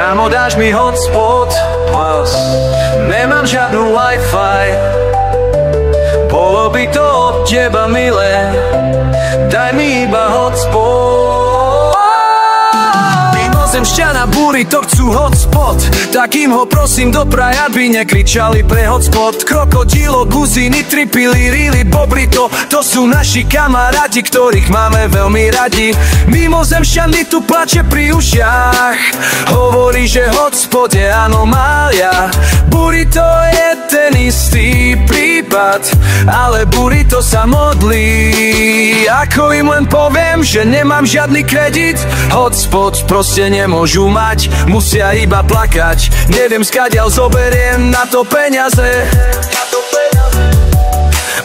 Kámo, dáš mi hotspot? Nemám žiadnu Wi-Fi. Bolo by to od teba milé, daj mi iba hotspot. Mimozemšťana búry to chcú hotspot, tak im ho prosím dopraj, aby nekričali pre hotspot. Krokodilo, guziny, tripily, rily, bobrito, to sú naši kamaráti, ktorých máme veľmi radi. Mimozemšťan mi tu plače pri ušiach, hovorí, že hotspot je anomália. Burrito je ten istý prípad, ale burrito sa modlí. Ako im len poviem, že nemám žiadny kredit, hotspot proste nemôžu mať, musia iba plakať. Neviem skadiaľ zoberiem na to peniaze,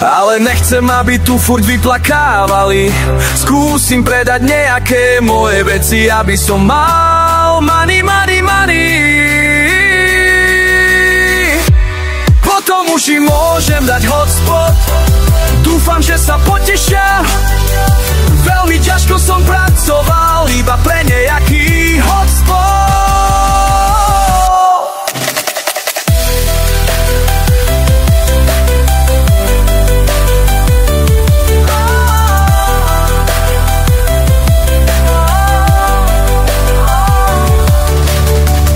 ale nechcem, aby tu furt vyplakávali. Skúsim predať nejaké moje veci, aby som mal money, money, money. Potom už im môžem dať hotspot, dúfam, že sa potešia. Veľmi ťažko som pracoval iba pre nejaký hotspot.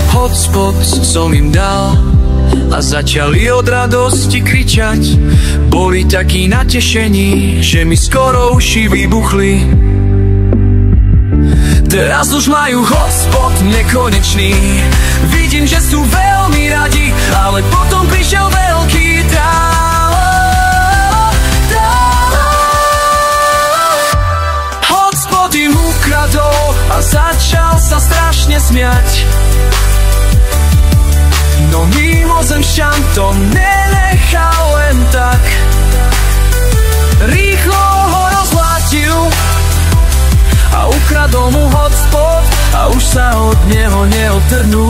Hotspot som im dal a začali od radosti kričať. Boli takí natešení, že mi skoro uši vybuchli. Teraz už majú hotspot nekonečný, vidím, že sú veľmi radi, ale potom prišiel veľký hotspot im ukradol a začal sa strašne smiať. No mimozemšťan to nenechal len tak, rýchlo ho rozhlátil a ukradol mu hotspot a už sa od neho neodtrhnú.